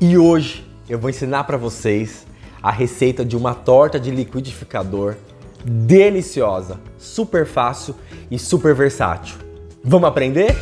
E hoje eu vou ensinar para vocês a receita de uma torta de liquidificador deliciosa, super fácil e super versátil. Vamos aprender?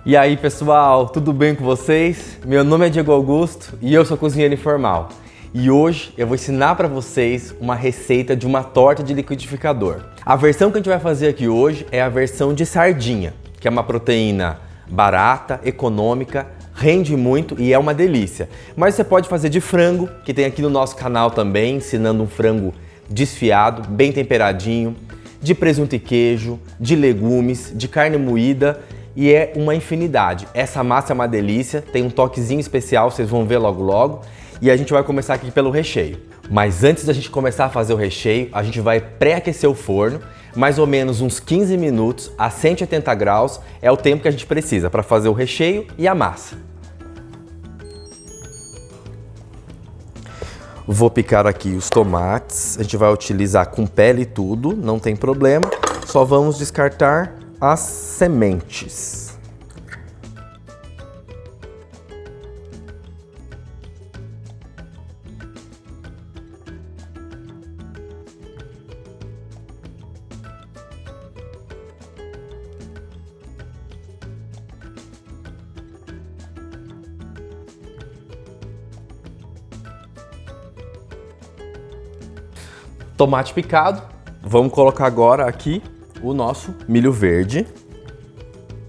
E aí pessoal, tudo bem com vocês? Meu nome é Diego Augusto e eu sou cozinheiro informal. E hoje eu vou ensinar para vocês uma receita de uma torta de liquidificador. A versão que a gente vai fazer aqui hoje é a versão de sardinha, que é uma proteína barata, econômica, rende muito e é uma delícia. Mas você pode fazer de frango, que tem aqui no nosso canal também, ensinando um frango desfiado, bem temperadinho, de presunto e queijo, de legumes, de carne moída. E é uma infinidade. Essa massa é uma delícia, tem um toquezinho especial, vocês vão ver logo logo. E a gente vai começar aqui pelo recheio. Mas antes da gente começar a fazer o recheio, a gente vai pré-aquecer o forno, mais ou menos uns 15 minutos a 180 graus é o tempo que a gente precisa para fazer o recheio e a massa. Vou picar aqui os tomates, a gente vai utilizar com pele e tudo, não tem problema, só vamos descartar as sementes. Tomate picado. Vamos colocar agora aqui o nosso milho verde.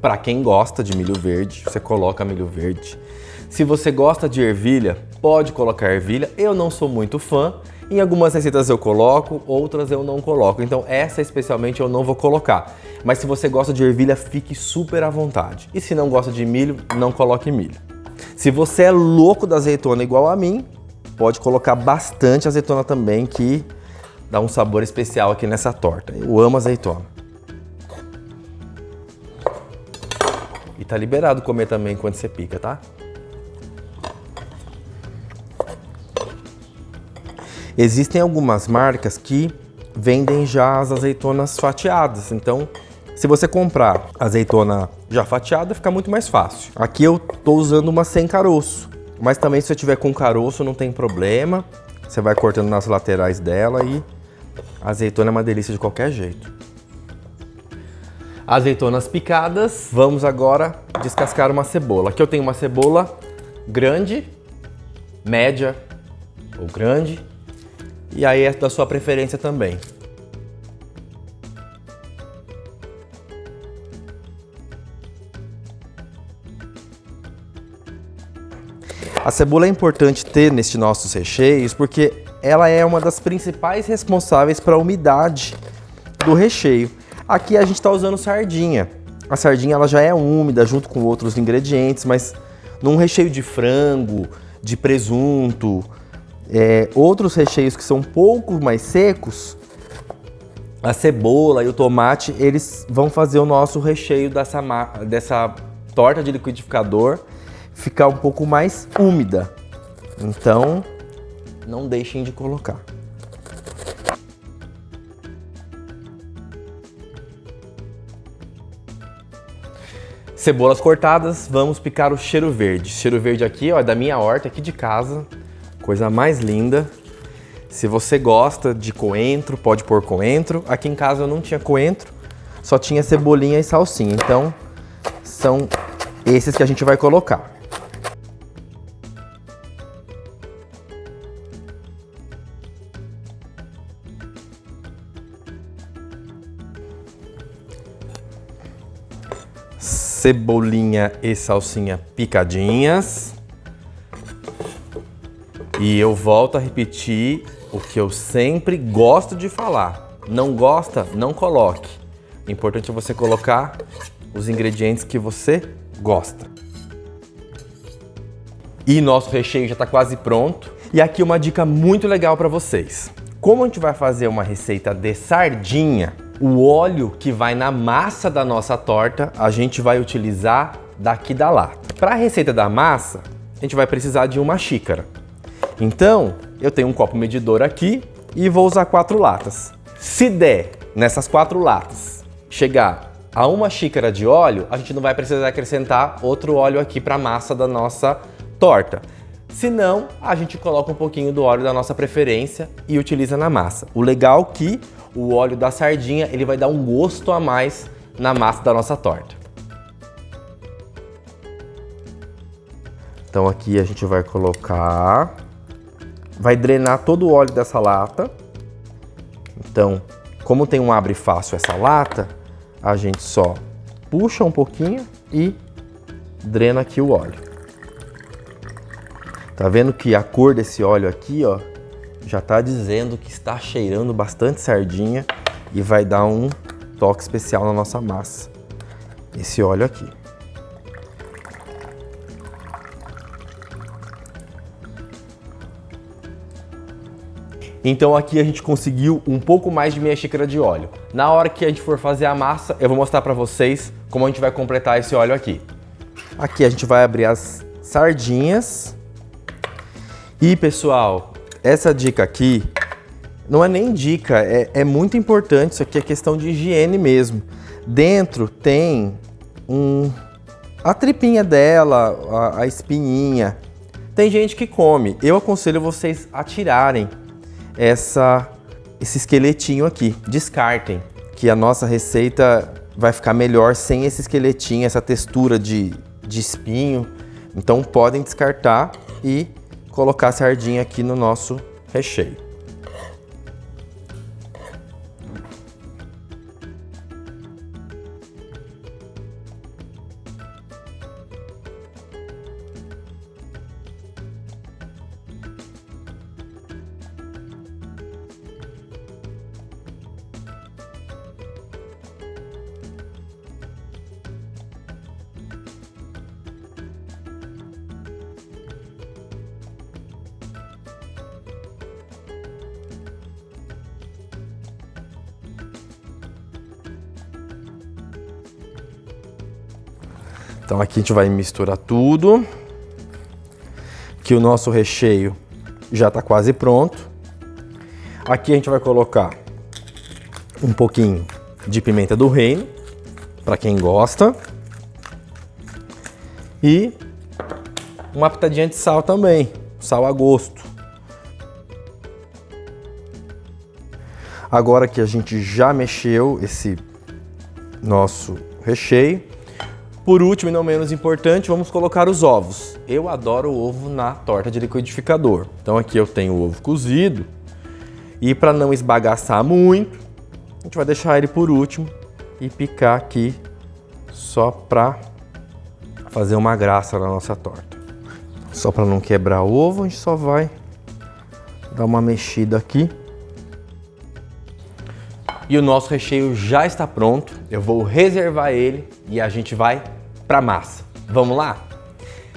Para quem gosta de milho verde, você coloca milho verde. Se você gosta de ervilha, pode colocar ervilha. Eu não sou muito fã. Em algumas receitas eu coloco, outras eu não coloco. Então essa especialmente eu não vou colocar. Mas se você gosta de ervilha, fique super à vontade. E se não gosta de milho, não coloque milho. Se você é louco da azeitona igual a mim, pode colocar bastante azeitona também, que dá um sabor especial aqui nessa torta. Eu amo azeitona. E tá liberado comer também quando você pica, tá? Existem algumas marcas que vendem já as azeitonas fatiadas. Então, se você comprar azeitona já fatiada, fica muito mais fácil. Aqui eu tô usando uma sem caroço. Mas também se você tiver com caroço, não tem problema. Você vai cortando nas laterais dela e a azeitona é uma delícia de qualquer jeito. Azeitonas picadas, vamos agora descascar uma cebola. Aqui eu tenho uma cebola grande, média ou grande, e aí é da sua preferência também. A cebola é importante ter nestes nossos recheios porque ela é uma das principais responsáveis para a umidade do recheio. Aqui a gente está usando sardinha. A sardinha ela já é úmida junto com outros ingredientes, mas num recheio de frango, de presunto, outros recheios que são um pouco mais secos, a cebola e o tomate, eles vão fazer o nosso recheio dessa torta de liquidificador ficar um pouco mais úmida. Então, não deixem de colocar. Cebolas cortadas, vamos picar o cheiro verde. Cheiro verde aqui, ó, é da minha horta, aqui de casa. Coisa mais linda. Se você gosta de coentro, pode pôr coentro. Aqui em casa eu não tinha coentro, só tinha cebolinha e salsinha. Então, são esses que a gente vai colocar. Cebolinha e salsinha picadinhas. E eu volto a repetir o que eu sempre gosto de falar. Não gosta? Não coloque. O importante é você colocar os ingredientes que você gosta. E nosso recheio já está quase pronto. E aqui uma dica muito legal para vocês. Como a gente vai fazer uma receita de sardinha, O óleo que vai na massa da nossa torta, a gente vai utilizar daqui da lata. Para a receita da massa, a gente vai precisar de uma xícara. Então, eu tenho um copo medidor aqui e vou usar 4 latas. Se der, nessas 4 latas, chegar a 1 xícara de óleo, a gente não vai precisar acrescentar outro óleo aqui para a massa da nossa torta. Se não, a gente coloca um pouquinho do óleo da nossa preferência e utiliza na massa. O legal é que o óleo da sardinha ele vai dar um gosto a mais na massa da nossa torta. Então aqui a gente vai colocar, vai drenar todo o óleo dessa lata. Então, como tem um abre fácil essa lata, a gente só puxa um pouquinho e drena aqui o óleo. Tá vendo que a cor desse óleo aqui, ó, já tá dizendo que está cheirando bastante sardinha e vai dar um toque especial na nossa massa. Esse óleo aqui. Então aqui a gente conseguiu um pouco mais de meia xícara de óleo. Na hora que a gente for fazer a massa, eu vou mostrar para vocês como a gente vai completar esse óleo aqui. Aqui a gente vai abrir as sardinhas. E pessoal, essa dica aqui não é nem dica, é muito importante, isso aqui é questão de higiene mesmo. Dentro tem a tripinha dela, a espinhinha. Tem gente que come, eu aconselho vocês a tirarem esse esqueletinho aqui, descartem, que a nossa receita vai ficar melhor sem esse esqueletinho, essa textura de espinho. Então podem descartar e colocar a sardinha aqui no nosso recheio. Então aqui a gente vai misturar tudo, que o nosso recheio já está quase pronto. Aqui a gente vai colocar um pouquinho de pimenta do reino, para quem gosta, e uma pitadinha de sal também, sal a gosto. Agora que a gente já mexeu esse nosso recheio, por último e não menos importante, vamos colocar os ovos. Eu adoro ovo na torta de liquidificador. Então aqui eu tenho o ovo cozido. E para não esbagaçar muito, a gente vai deixar ele por último e picar aqui só para fazer uma graça na nossa torta. Só para não quebrar o ovo, a gente só vai dar uma mexida aqui. E o nosso recheio já está pronto. Eu vou reservar ele e a gente vai para a massa. Vamos lá?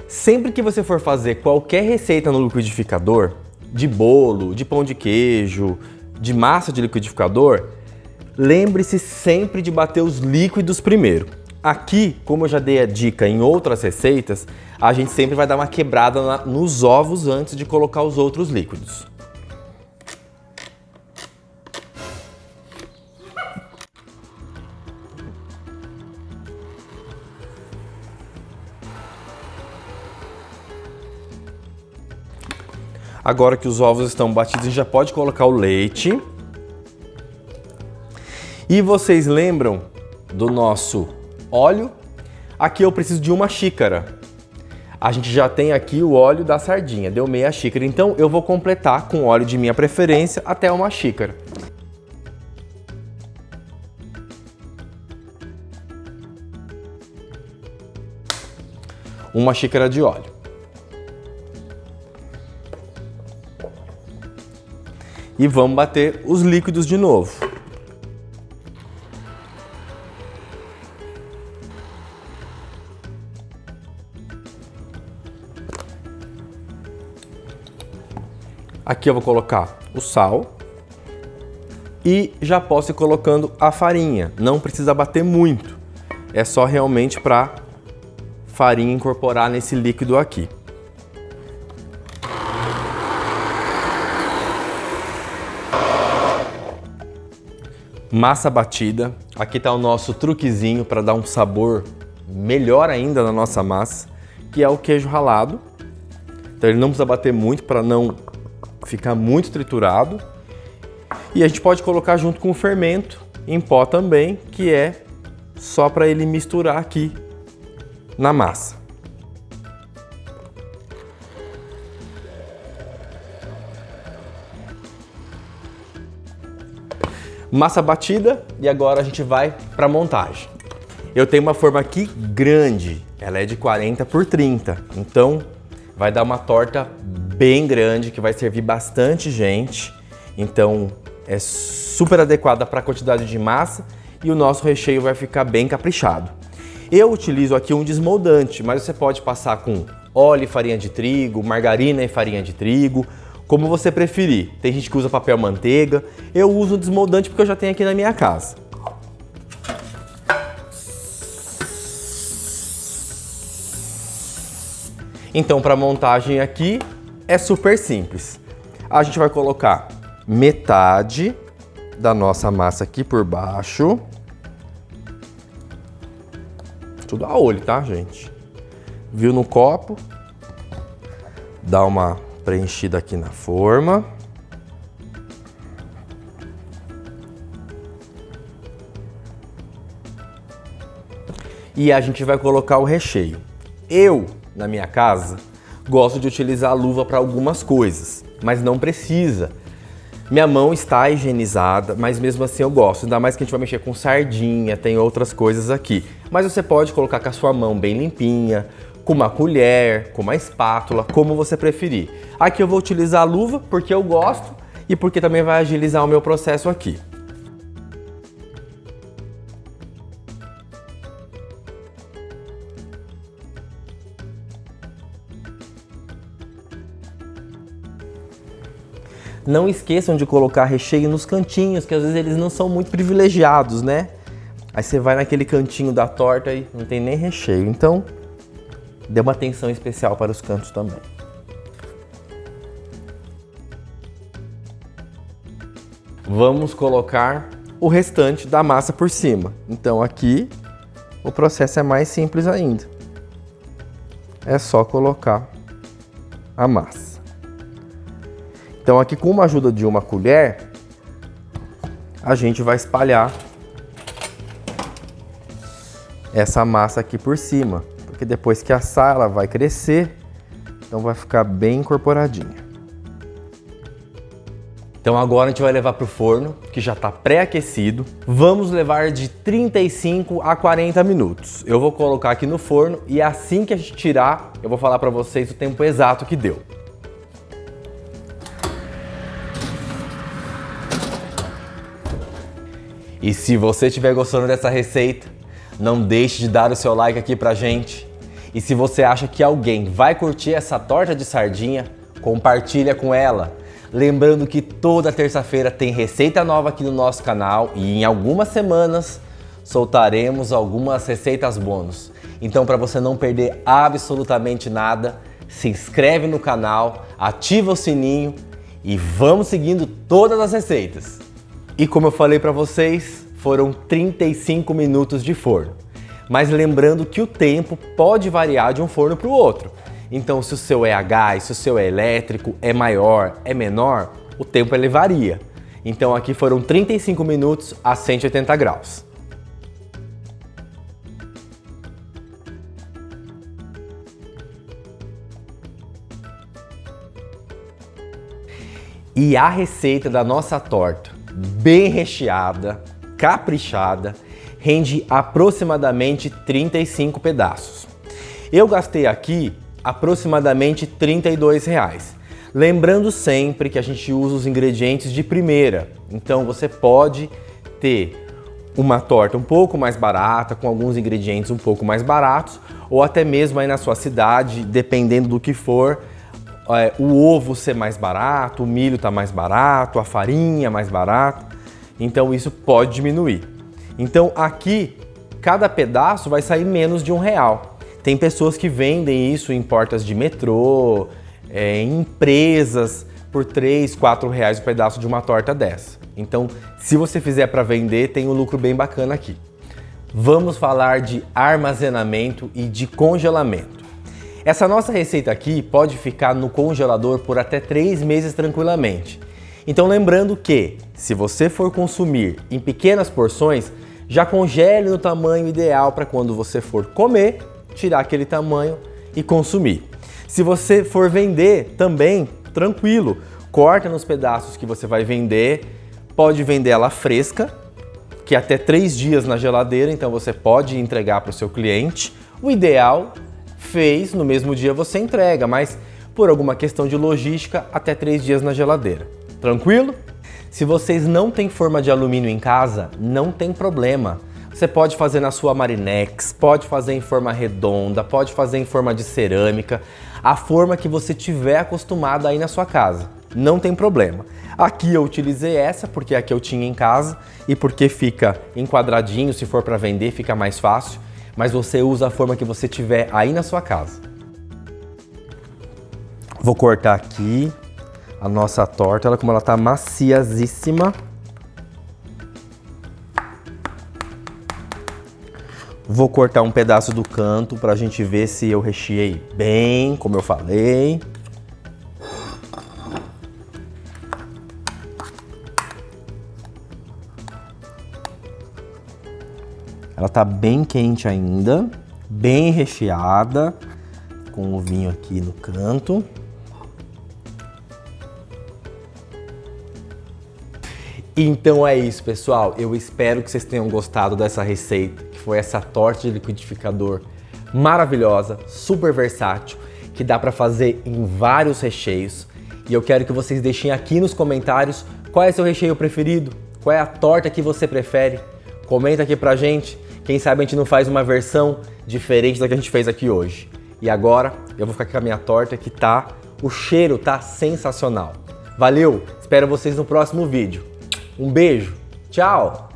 Sempre que você for fazer qualquer receita no liquidificador, de bolo, de pão de queijo, de massa de liquidificador, lembre-se sempre de bater os líquidos primeiro. Aqui, como eu já dei a dica em outras receitas, a gente sempre vai dar uma quebrada nos ovos antes de colocar os outros líquidos. Agora que os ovos estão batidos, a gente já pode colocar o leite. E vocês lembram do nosso óleo? Aqui eu preciso de 1 xícara. A gente já tem aqui o óleo da sardinha, deu meia xícara. Então eu vou completar com óleo de minha preferência até 1 xícara. Uma xícara de óleo. E vamos bater os líquidos de novo. Aqui eu vou colocar o sal. E já posso ir colocando a farinha, não precisa bater muito, é só realmente para farinha incorporar nesse líquido aqui. Massa batida, aqui está o nosso truquezinho para dar um sabor melhor ainda na nossa massa, que é o queijo ralado. Então ele não precisa bater muito para não ficar muito triturado. E a gente pode colocar junto com o fermento em pó também, que é só para ele misturar aqui na massa. Massa batida e agora a gente vai para a montagem. Eu tenho uma forma aqui grande, ela é de 40 por 30, então vai dar uma torta bem grande que vai servir bastante gente. Então é super adequada para a quantidade de massa e o nosso recheio vai ficar bem caprichado. Eu utilizo aqui um desmoldante, mas você pode passar com óleo e farinha de trigo, margarina e farinha de trigo, como você preferir. Tem gente que usa papel manteiga, eu uso o desmoldante porque eu já tenho aqui na minha casa. Então, para montagem aqui é super simples. A gente vai colocar metade da nossa massa aqui por baixo. Tudo a olho, tá, gente? Viu no copo? Dá uma preenchida aqui na forma. E a gente vai colocar o recheio. Eu, na minha casa, gosto de utilizar a luva para algumas coisas, mas não precisa. Minha mão está higienizada, mas mesmo assim eu gosto. Ainda mais que a gente vai mexer com sardinha, tem outras coisas aqui. Mas você pode colocar com a sua mão bem limpinha, com uma colher, com uma espátula, como você preferir. Aqui eu vou utilizar a luva porque eu gosto e porque também vai agilizar o meu processo aqui. Não esqueçam de colocar recheio nos cantinhos, que às vezes eles não são muito privilegiados, né? Aí você vai naquele cantinho da torta e não tem nem recheio. Então, dê uma atenção especial para os cantos também. Vamos colocar o restante da massa por cima. Então aqui o processo é mais simples ainda. É só colocar a massa. Então aqui com a ajuda de uma colher, a gente vai espalhar essa massa aqui por cima, porque depois que assar ela vai crescer, então vai ficar bem incorporadinha. Então agora a gente vai levar para o forno, que já está pré-aquecido. Vamos levar de 35 a 40 minutos. Eu vou colocar aqui no forno e assim que a gente tirar, eu vou falar para vocês o tempo exato que deu. E se você estiver gostando dessa receita, não deixe de dar o seu like aqui pra gente. E se você acha que alguém vai curtir essa torta de sardinha, compartilha com ela. Lembrando que toda terça-feira tem receita nova aqui no nosso canal e em algumas semanas soltaremos algumas receitas bônus. Então, para você não perder absolutamente nada, se inscreve no canal, ativa o sininho e vamos seguindo todas as receitas. E como eu falei para vocês, foram 35 minutos de forno. Mas lembrando que o tempo pode variar de um forno para o outro. Então, se o seu é a gás, se o seu é elétrico, é maior, é menor, o tempo ele varia. Então aqui foram 35 minutos a 180 graus. E a receita da nossa torta, bem recheada, caprichada, rende aproximadamente 35 pedaços. Eu gastei aqui aproximadamente R$32. Lembrando sempre que a gente usa os ingredientes de primeira, então você pode ter uma torta um pouco mais barata, com alguns ingredientes um pouco mais baratos, ou até mesmo aí na sua cidade, dependendo do que for, o ovo ser mais barato, o milho tá mais barato, a farinha mais barata. Então isso pode diminuir. Então aqui, cada pedaço vai sair menos de R$1. Tem pessoas que vendem isso em portas de metrô, em empresas, por R$3, R$4 o pedaço de uma torta dessa. Então, se você fizer para vender, tem um lucro bem bacana aqui. Vamos falar de armazenamento e de congelamento. Essa nossa receita aqui pode ficar no congelador por até 3 meses tranquilamente. Então lembrando que, se você for consumir em pequenas porções, já congele no tamanho ideal para quando você for comer, tirar aquele tamanho e consumir. Se você for vender também, tranquilo, corta nos pedaços que você vai vender, pode vender ela fresca, que é até 3 dias na geladeira, então você pode entregar para o seu cliente. O ideal, fez, no mesmo dia você entrega, mas por alguma questão de logística, até 3 dias na geladeira. Tranquilo? Se vocês não têm forma de alumínio em casa, não tem problema. Você pode fazer na sua Marinex, pode fazer em forma redonda, pode fazer em forma de cerâmica, a forma que você tiver acostumado aí na sua casa. Não tem problema. Aqui eu utilizei essa porque é a que eu tinha em casa e porque fica enquadradinho, se for para vender fica mais fácil, mas você usa a forma que você tiver aí na sua casa. Vou cortar aqui a nossa torta, olha como ela tá maciazíssima. Vou cortar um pedaço do canto para a gente ver se eu recheei bem, como eu falei. Ela tá bem quente ainda, bem recheada, com o vinho aqui no canto. Então é isso, pessoal. Eu espero que vocês tenham gostado dessa receita, que foi essa torta de liquidificador maravilhosa, super versátil, que dá para fazer em vários recheios. E eu quero que vocês deixem aqui nos comentários qual é seu recheio preferido, qual é a torta que você prefere. Comenta aqui pra gente. Quem sabe a gente não faz uma versão diferente da que a gente fez aqui hoje. E agora eu vou ficar com a minha torta que o cheiro tá sensacional. Valeu, espero vocês no próximo vídeo. Um beijo, tchau!